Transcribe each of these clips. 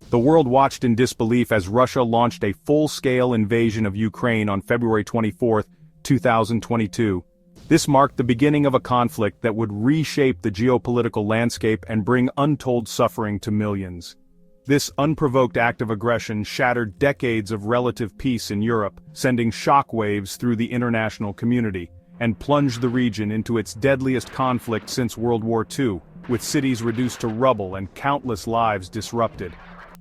The world watched in disbelief as Russia launched a full-scale invasion of Ukraine on February 24, 2022. This marked the beginning of a conflict that would reshape the geopolitical landscape and bring untold suffering to millions. This unprovoked act of aggression shattered decades of relative peace in Europe, sending shockwaves through the international community, and plunged the region into its deadliest conflict since World War II, with cities reduced to rubble and countless lives disrupted.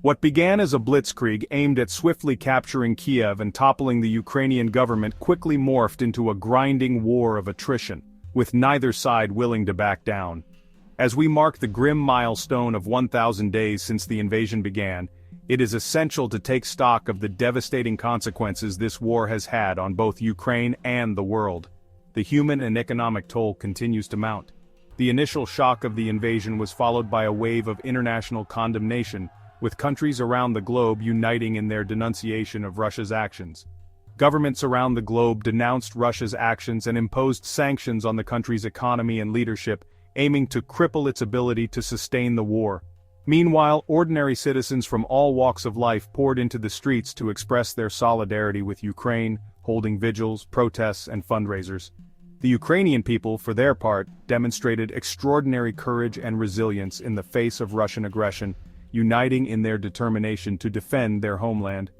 What began as a blitzkrieg aimed at swiftly capturing Kiev and toppling the Ukrainian government quickly morphed into a grinding war of attrition, with neither side willing to back down. As we mark the grim milestone of 1,000 days since the invasion began, it is essential to take stock of the devastating consequences this war has had on both Ukraine and the world. The human and economic toll continues to mount. The initial shock of the invasion was followed by a wave of international condemnation, with countries around the globe uniting in their denunciation of Russia's actions. Governments around the globe denounced Russia's actions and imposed sanctions on the country's economy and leadership, aiming to cripple its ability to sustain the war. Meanwhile, ordinary citizens from all walks of life poured into the streets to express their solidarity with Ukraine, holding vigils, protests, and fundraisers. The Ukrainian people, for their part, demonstrated extraordinary courage and resilience in the face of Russian aggression, uniting in their determination to defend their homeland.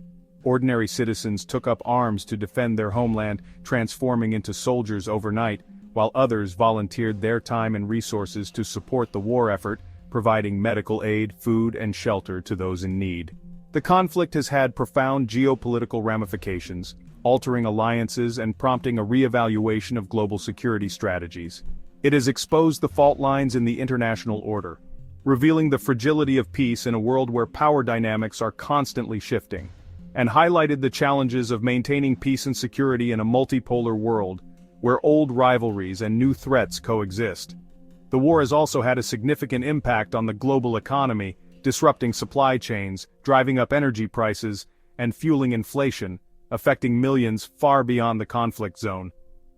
Ordinary citizens took up arms to defend their homeland, transforming into soldiers overnight, while others volunteered their time and resources to support the war effort, providing medical aid, food, and shelter to those in need. The conflict has had profound geopolitical ramifications, altering alliances and prompting a re-evaluation of global security strategies. It has exposed the fault lines in the international order, revealing the fragility of peace in a world where power dynamics are constantly shifting, and highlighted the challenges of maintaining peace and security in a multipolar world, where old rivalries and new threats coexist. The war has also had a significant impact on the global economy, disrupting supply chains, driving up energy prices, and fueling inflation, affecting millions far beyond the conflict zone.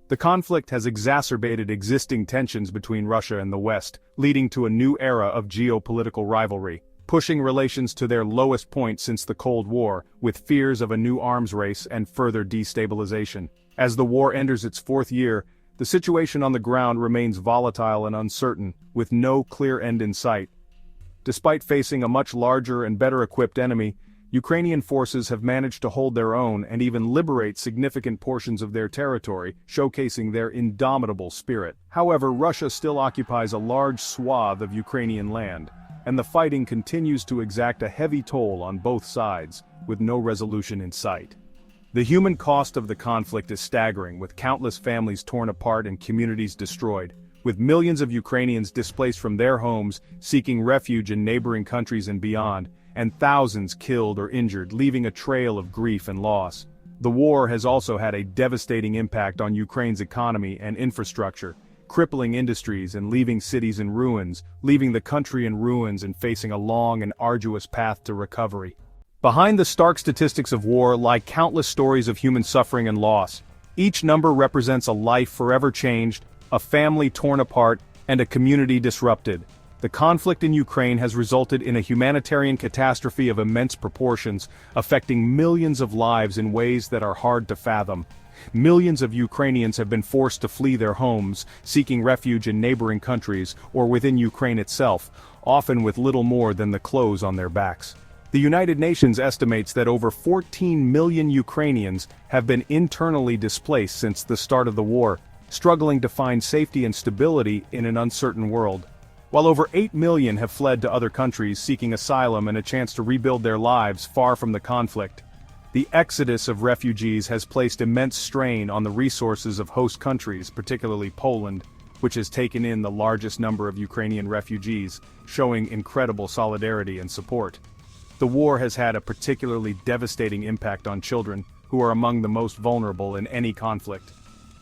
The conflict has exacerbated existing tensions between Russia and the West, leading to a new era of geopolitical rivalry, pushing relations to their lowest point since the Cold War, with fears of a new arms race and further destabilization. As the war enters its fourth year, the situation on the ground remains volatile and uncertain, with no clear end in sight. Despite facing a much larger and better-equipped enemy, Ukrainian forces have managed to hold their own and even liberate significant portions of their territory, showcasing their indomitable spirit. However, Russia still occupies a large swath of Ukrainian land, and the fighting continues to exact a heavy toll on both sides, with no resolution in sight. The human cost of the conflict is staggering, with countless families torn apart and communities destroyed, with millions of Ukrainians displaced from their homes, seeking refuge in neighboring countries and beyond, and thousands killed or injured, leaving a trail of grief and loss. The war has also had a devastating impact on Ukraine's economy and infrastructure, crippling industries and leaving cities in ruins, leaving the country in ruins and facing a long and arduous path to recovery. Behind the stark statistics of war lie countless stories of human suffering and loss. Each number represents a life forever changed, a family torn apart, and a community disrupted. The conflict in Ukraine has resulted in a humanitarian catastrophe of immense proportions, affecting millions of lives in ways that are hard to fathom. Millions of Ukrainians have been forced to flee their homes, seeking refuge in neighboring countries or within Ukraine itself, often with little more than the clothes on their backs. The United Nations estimates that over 14 million Ukrainians have been internally displaced since the start of the war, struggling to find safety and stability in an uncertain world. While over 8 million have fled to other countries seeking asylum and a chance to rebuild their lives far from the conflict, the exodus of refugees has placed immense strain on the resources of host countries, particularly Poland, which has taken in the largest number of Ukrainian refugees, showing incredible solidarity and support. The war has had a particularly devastating impact on children, who are among the most vulnerable in any conflict.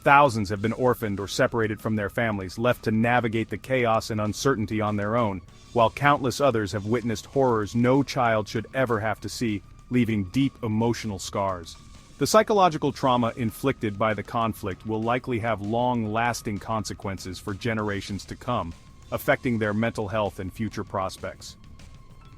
Thousands have been orphaned or separated from their families, left to navigate the chaos and uncertainty on their own, while countless others have witnessed horrors no child should ever have to see, leaving deep emotional scars. The psychological trauma inflicted by the conflict will likely have long-lasting consequences for generations to come, affecting their mental health and future prospects.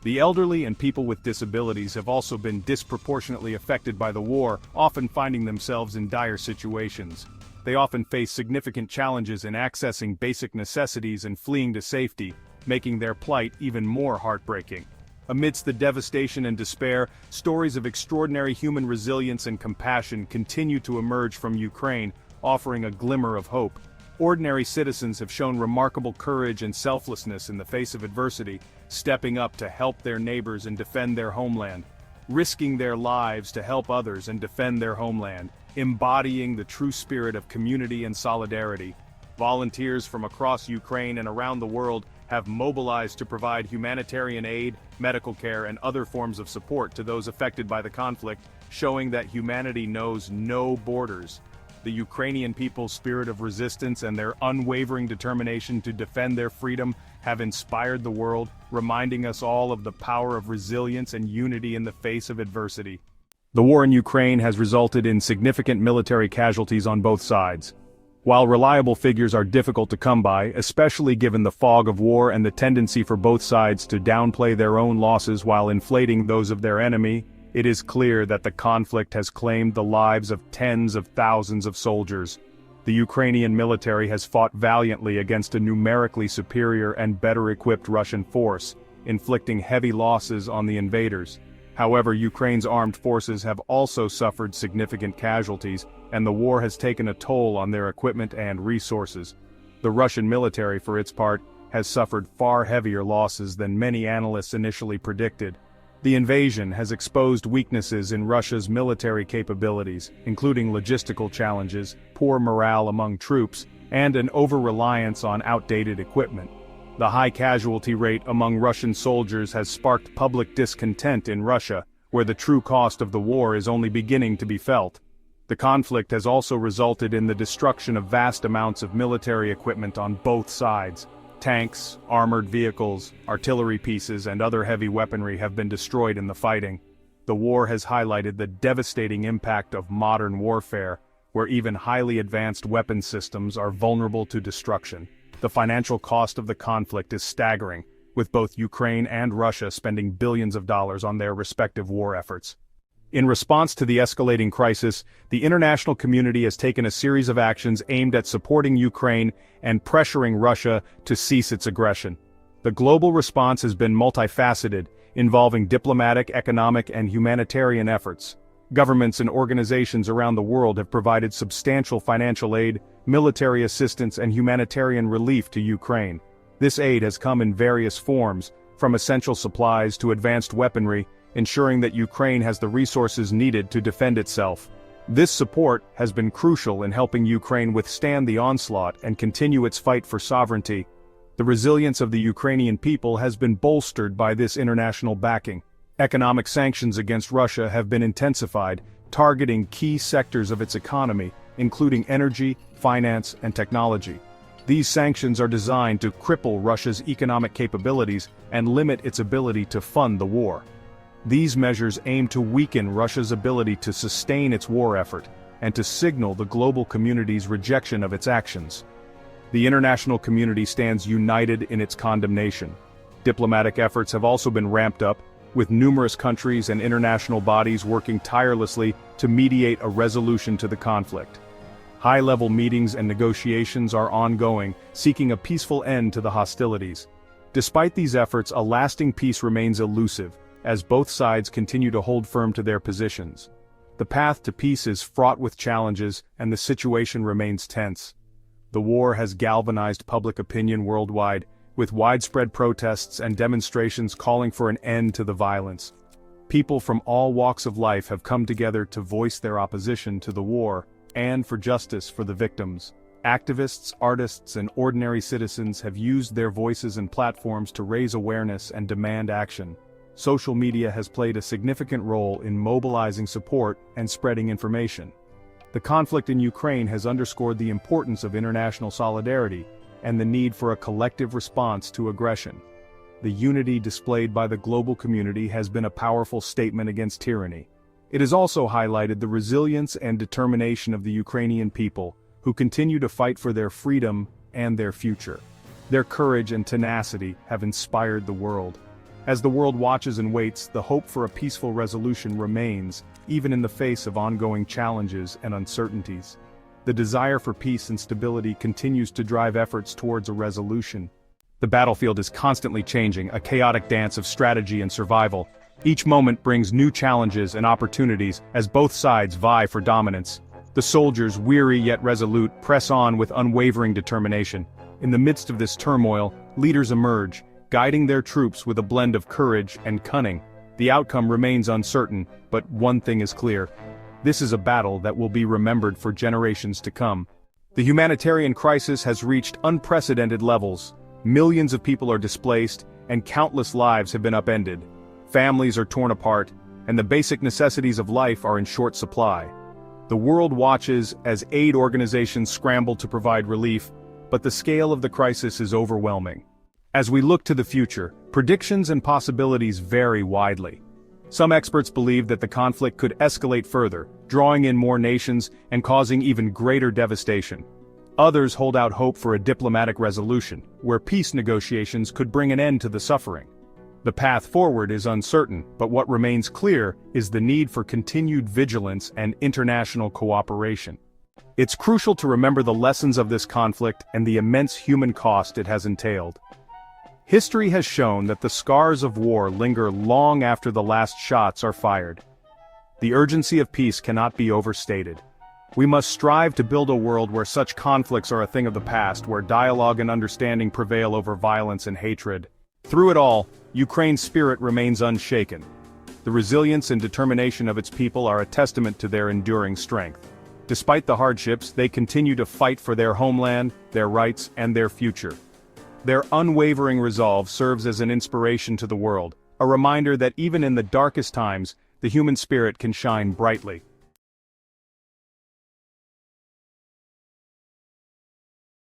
The elderly and people with disabilities have also been disproportionately affected by the war, often finding themselves in dire situations. They often face significant challenges in accessing basic necessities and fleeing to safety, making their plight even more heartbreaking. Amidst the devastation and despair, stories of extraordinary human resilience and compassion continue to emerge from Ukraine, offering a glimmer of hope. Ordinary citizens have shown remarkable courage and selflessness in the face of adversity, stepping up to help their neighbors and defend their homeland, risking their lives to help others and defend their homeland, embodying the true spirit of community and solidarity. Volunteers from across Ukraine and around the world have mobilized to provide humanitarian aid, medical care, and other forms of support to those affected by the conflict, showing that humanity knows no borders. The Ukrainian people's spirit of resistance and their unwavering determination to defend their freedom have inspired the world, reminding us all of the power of resilience and unity in the face of adversity. The war in Ukraine has resulted in significant military casualties on both sides. While reliable figures are difficult to come by, especially given the fog of war and the tendency for both sides to downplay their own losses while inflating those of their enemy, it is clear that the conflict has claimed the lives of tens of thousands of soldiers. The Ukrainian military has fought valiantly against a numerically superior and better-equipped Russian force, inflicting heavy losses on the invaders. However, Ukraine's armed forces have also suffered significant casualties, and the war has taken a toll on their equipment and resources. The Russian military, for its part, has suffered far heavier losses than many analysts initially predicted. The invasion has exposed weaknesses in Russia's military capabilities, including logistical challenges, poor morale among troops, and an over-reliance on outdated equipment. The high casualty rate among Russian soldiers has sparked public discontent in Russia, where the true cost of the war is only beginning to be felt. The conflict has also resulted in the destruction of vast amounts of military equipment on both sides. Tanks, armored vehicles, artillery pieces, and other heavy weaponry have been destroyed in the fighting. The war has highlighted the devastating impact of modern warfare, where even highly advanced weapon systems are vulnerable to destruction. The financial cost of the conflict is staggering, with both Ukraine and Russia spending billions of dollars on their respective war efforts. In response to the escalating crisis, the international community has taken a series of actions aimed at supporting Ukraine and pressuring Russia to cease its aggression. The global response has been multifaceted, involving diplomatic, economic, and humanitarian efforts. Governments and organizations around the world have provided substantial financial aid, military assistance, and humanitarian relief to Ukraine. This aid has come in various forms, from essential supplies to advanced weaponry, ensuring that Ukraine has the resources needed to defend itself. This support has been crucial in helping Ukraine withstand the onslaught and continue its fight for sovereignty. The resilience of the Ukrainian people has been bolstered by this international backing. Economic sanctions against Russia have been intensified, targeting key sectors of its economy, including energy, finance, and technology. These sanctions are designed to cripple Russia's economic capabilities and limit its ability to fund the war. These measures aim to weaken Russia's ability to sustain its war effort, and to signal the global community's rejection of its actions. The international community stands united in its condemnation. Diplomatic efforts have also been ramped up, with numerous countries and international bodies working tirelessly to mediate a resolution to the conflict. High-level meetings and negotiations are ongoing, seeking a peaceful end to the hostilities. Despite these efforts, a lasting peace remains elusive, as both sides continue to hold firm to their positions. The path to peace is fraught with challenges, and the situation remains tense. The war has galvanized public opinion worldwide, with widespread protests and demonstrations calling for an end to the violence. People from all walks of life have come together to voice their opposition to the war, and for justice for the victims. Activists, artists, and ordinary citizens have used their voices and platforms to raise awareness and demand action. Social media has played a significant role in mobilizing support and spreading information. The conflict in Ukraine has underscored the importance of international solidarity and the need for a collective response to aggression. The unity displayed by the global community has been a powerful statement against tyranny. It has also highlighted the resilience and determination of the Ukrainian people, who continue to fight for their freedom and their future. Their courage and tenacity have inspired the world. As the world watches and waits, the hope for a peaceful resolution remains, even in the face of ongoing challenges and uncertainties. The desire for peace and stability continues to drive efforts towards a resolution. The battlefield is constantly changing, a chaotic dance of strategy and survival. Each moment brings new challenges and opportunities as both sides vie for dominance. The soldiers, weary yet resolute, press on with unwavering determination. In the midst of this turmoil, leaders emerge, guiding their troops with a blend of courage and cunning. The outcome remains uncertain, but one thing is clear. This is a battle that will be remembered for generations to come. The humanitarian crisis has reached unprecedented levels. Millions of people are displaced, and countless lives have been upended. Families are torn apart, and the basic necessities of life are in short supply. The world watches as aid organizations scramble to provide relief, but the scale of the crisis is overwhelming. As we look to the future, predictions and possibilities vary widely. Some experts believe that the conflict could escalate further, drawing in more nations and causing even greater devastation. Others hold out hope for a diplomatic resolution, where peace negotiations could bring an end to the suffering. The path forward is uncertain, but what remains clear is the need for continued vigilance and international cooperation. It's crucial to remember the lessons of this conflict and the immense human cost it has entailed. History has shown that the scars of war linger long after the last shots are fired. The urgency of peace cannot be overstated. We must strive to build a world where such conflicts are a thing of the past, where dialogue and understanding prevail over violence and hatred. Through it all, Ukraine's spirit remains unshaken. The resilience and determination of its people are a testament to their enduring strength. Despite the hardships, they continue to fight for their homeland, their rights, and their future. Their unwavering resolve serves as an inspiration to the world, a reminder that even in the darkest times, the human spirit can shine brightly.